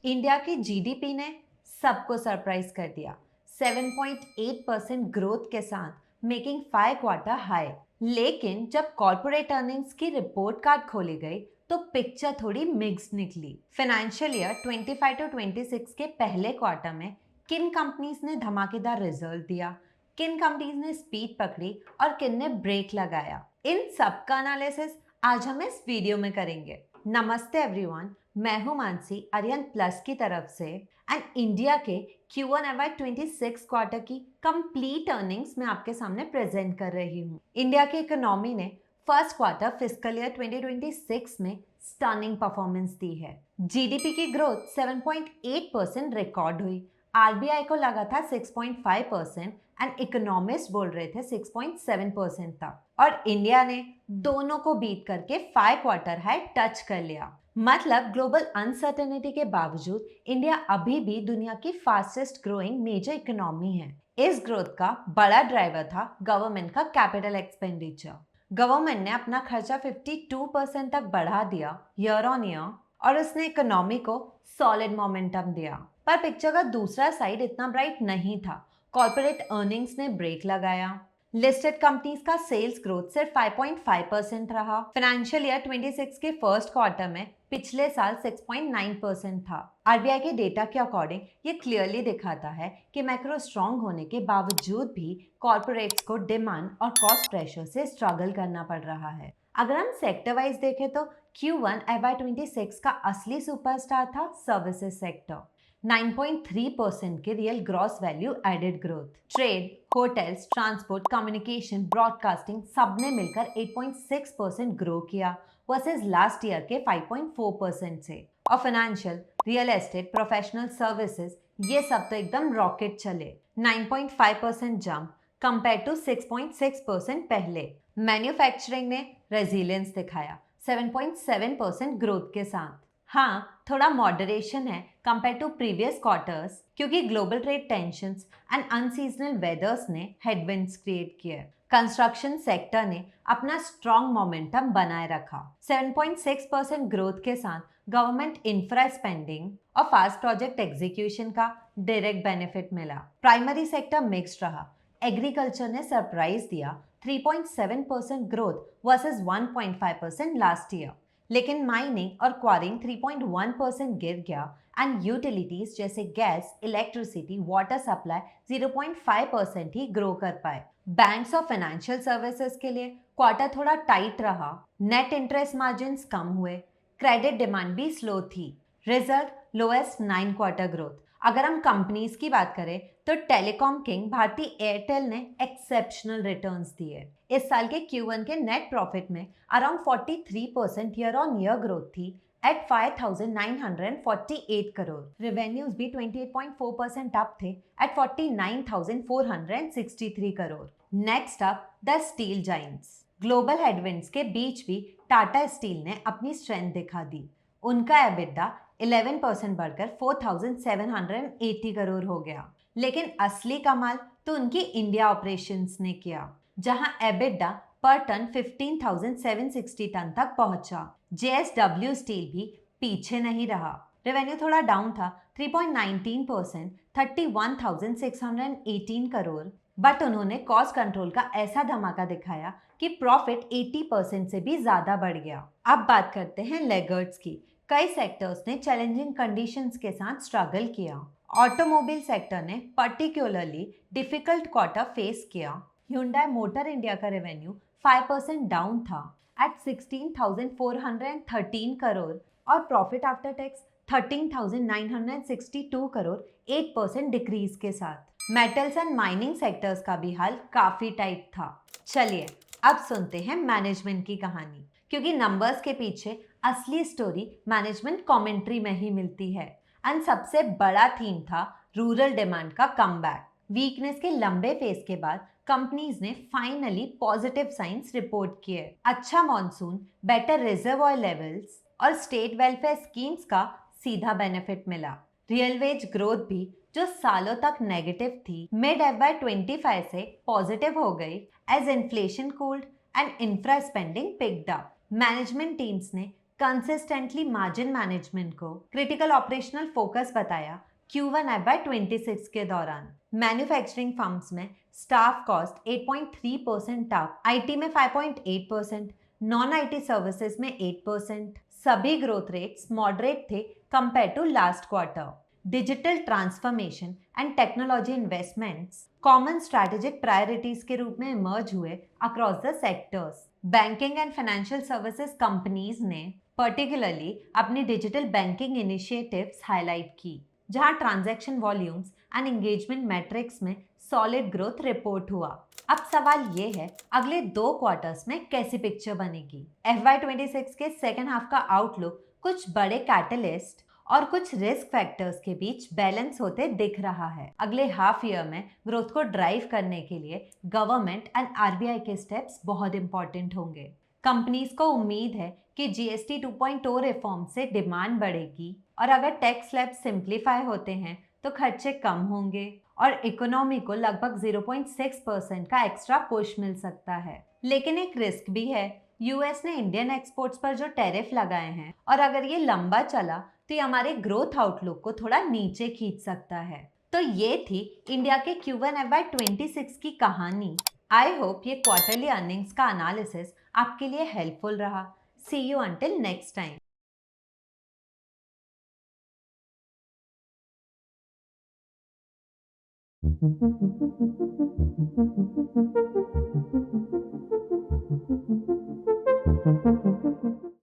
India की GDP ने सबको सरप्राइज कर दिया। 7.8% ग्रोथ के साथ मेकिंग 5 क्वार्टर हाई। लेकिन जब कॉर्पोरेट अर्निंग्स की रिपोर्ट कार्ड खोली गई तो पिक्चर थोड़ी मिक्स्ड निकली। फाइनेंशियल ईयर 25 टू 26 के पहले क्वार्टर में किन कंपनीज ने धमाकेदार रिजल्ट दिया, किन कंपनीज ने स्पीड पकड़ी और किन ने ब्रेक लगाया, इन सब का एनालिसिस आज हम इस वीडियो में करेंगे। नमस्ते एवरीवन, मैं हूं मानसी आर्यन प्लस की तरफ से एंड इंडिया के Q1 FY26 क्वार्टर की कंप्लीट अर्निंग्स मैं आपके सामने प्रेजेंट कर रही हूं। इंडिया की इकोनॉमी ने फर्स्ट क्वार्टर फिस्कल ईयर 2026 में स्टनिंग परफॉर्मेंस दी है। जीडीपी की ग्रोथ 7.8% रिकॉर्ड हुई। आरबीआई को लगा था 6.5% एंड इकोनॉमिस्ट बोल रहे थे 6.7% तक, और इंडिया ने दोनों को बीट करके 5 क्वार्टर हाई टच कर लिया। मतलब ग्लोबल अनसर्टेनिटी के बावजूद इंडिया अभी भी दुनिया की फास्टेस्ट ग्रोइंग मेजर इकोनॉमी है। इस ग्रोथ का बड़ा ड्राइवर था गवर्नमेंट का कैपिटल एक्सपेंडिचर। गवर्नमेंट ने अपना खर्चा 52% तक बढ़ा दिया ईयर ऑन ईयर, और उसने इकोनॉमी को सॉलिड मोमेंटम दिया। पर पिक्चर का दूसरा साइड इतना ब्राइट नहीं था। कॉर्पोरेट अर्निंग्स ने ब्रेक लगाया। लिस्टेड कंपनीज का सेल्स ग्रोथ सिर्फ 5.5% रहा। फाइनेंशियल ईयर 26 के फर्स्ट क्वार्टर में पिछले साल 6.9% था। आरबीआई के डेटा के अकॉर्डिंग ये क्लियरली दिखाता है कि मैक्रो स्ट्रांग होने के बावजूद भी कॉर्पोरेट्स को डिमांड और कॉस्ट प्रेशर से स्ट्रगल करना पड़ रहा है। अगर हम सेक्टर वाइज देखें तो Q1 FY26 का असली सुपरस्टार था सर्विसेज सेक्टर। 9.3% के real gross value added growth. Trade, hotels, transport, communication, broadcasting सबने मिलकर 8.6% ग्रो किया वर्सेस लास्ट ईयर के 5.4% से। और financial, real estate, professional services ये सब तो एकदम रॉकेट चले। 9.5% जंप कंपेयर टू 6.6% पहले। मैन्युफैक्चरिंग ने रेजिलियंस दिखाया 7.7% ग्रोथ के साथ। हाँ, थोड़ा मॉडरेशन है कंपेयर टू प्रीवियस क्वार्टर्स, क्योंकि global trade tensions and unseasonal वेदर्स ने हेडविंड्स क्रिएट किए। कंस्ट्रक्शन सेक्टर ने अपना स्ट्रॉन्ग मोमेंटम बनाए रखा। 7.6% ग्रोथ के साथ गवर्नमेंट इंफ्रा स्पेंडिंग और फास्ट प्रोजेक्ट एग्जीक्यूशन का डायरेक्ट बेनिफिट मिला। प्राइमरी सेक्टर मिक्स्ड रहा। एग्रीकल्चर ने सरप्राइज दिया 3.7% ग्रोथ वर्सेस 1.5% लास्ट ईयर। लेकिन माइनिंग और क्वारिंग 3.1% गिर गया एंड यूटिलिटीज जैसे गैस, इलेक्ट्रिसिटी, वाटर सप्लाई 0.5% ही ग्रो कर पाए। बैंक्स और फाइनेंशियल सर्विसेज के लिए क्वार्टर थोड़ा टाइट रहा। नेट इंटरेस्ट मार्जिन्स कम हुए, क्रेडिट डिमांड भी स्लो थी। Result lowest 9 quarter growth. अगर हम कंपनीज की बात करें तो टेलीकॉम किंग भारती एयरटेल ने एक्सेप्शनल रिटर्न्स दिए। इस साल के Q1 के नेट प्रॉफिट में around 43% year on year growth थी एट 5,948 करोड़। रेवेन्यूज भी 28.4% अप थे at 49,463 crore. Next up the steel giants. Global headwinds के बीच भी टाटा स्टील ने अपनी स्ट्रेंथ दिखा दी। उनका एबिटा 11% बढ़कर 4,780 करोड़ हो गया। लेकिन असली कमाल तो उनकी इंडिया ऑपरेशंस ने किया, जहां एबिटा पर टन 15,760 टन तक पहुंचा। JSW स्टील भी पीछे नहीं रहा। रेवेन्यू थोड़ा डाउन था 3.19%, 31,618 करोड़, बट उन्होंने कॉस्ट कंट्रोल का ऐसा धमाका दिखाया कि प्रॉफिट 80% से भी ज्यादा बढ़ गया। अब बात करते हैं लेगर्ड्स की। कई सेक्टर्स ने चैलेंजिंग कंडीशंस के साथ स्ट्रगल किया। ऑटोमोबाइल सेक्टर ने पर्टिकुलरली डिफिकल्ट क्वार्टर फेस किया। Hyundai मोटर इंडिया का रेवेन्यू 5% डाउन था एट 16,413 करोड़, और profit after tax 13,962 crore 8% decrease के साथ। मेटल्स एंड माइनिंग सेक्टर्स का भी हाल काफी टाइट था। चलिए अब सुनते हैं मैनेजमेंट की कहानी, क्योंकि नंबर्स के पीछे असली स्टोरी मैनेजमेंट कमेंट्री में ही मिलती है। एंड सबसे बड़ा थीम था रूरल डिमांड का कमबैक। वीकनेस के लंबे फेज के बाद कंपनीज ने फाइनली पॉजिटिव साइंस रिपोर्ट किए। अच्छा मॉनसून, बेटर रिजर्वॉयर लेवल्स और स्टेट वेलफेयर स्कीम्स का सीधा बेनिफिट मिला। रियल वेज ग्रोथ भी जो सालों तक नेगेटिव थी, मिड FY25 से पॉजिटिव हो गई as inflation cooled and infra spending picked up. Management teams ने कंसिस्टेंटली मार्जिन मैनेजमेंट को क्रिटिकल ऑपरेशनल फोकस बताया Q1 FY26 के दौरान। मैन्युफैक्चरिंग फर्म्स में स्टाफ कॉस्ट 8.3% अप, आईटी में 5.8%, नॉन आईटी सर्विसेज में 8%। सभी ग्रोथ रेट्स मॉडरेट थे compare to last quarter. Digital transformation and technology investments common strategic priorities के रूप में इमर्ज हुए across the sectors. Banking and financial services companies ने particularly अपनी डिजिटल बैंकिंग इनिशिएटिव्स हाईलाइट की, जहां transaction volumes and engagement matrix में solid growth report हुआ। अब सवाल ये है, अगले 2 क्वार्टर्स में कैसी पिक्चर बनेगी? FY26 के सेकेंड हाफ का आउटलुक कुछ बड़े कैटलिस्ट और कुछ रिस्क फैक्टर्स के बीच बैलेंस होते दिख रहा है। अगले हाफ ईयर में ग्रोथ को ड्राइव करने के लिए गवर्नमेंट एंड आरबीआई के स्टेप्स बहुत इंपॉर्टेंट होंगे। कंपनीज को उम्मीद है कि जीएसटी 2.0 रिफॉर्म से डिमांड बढ़ेगी, और अगर टैक्स स्लैब सिंप्लीफाई होते हैं तो खर्चे कम होंगे और इकोनॉमी को लगभग 0.6% का एक्स्ट्रा पुश मिल सकता है। लेकिन एक रिस्क भी है। यूएस ने इंडियन एक्सपोर्ट्स पर जो टैरिफ लगाए हैं, और अगर ये लंबा चला तो ये हमारे ग्रोथ आउटलुक को थोड़ा नीचे खींच सकता है। तो ये थी इंडिया के Q1 FY26 की कहानी। आई होप ये क्वार्टरली अर्निंग्स का एनालिसिस आपके लिए हेल्पफुल रहा। सी यू अंटिल नेक्स्ट टाइम।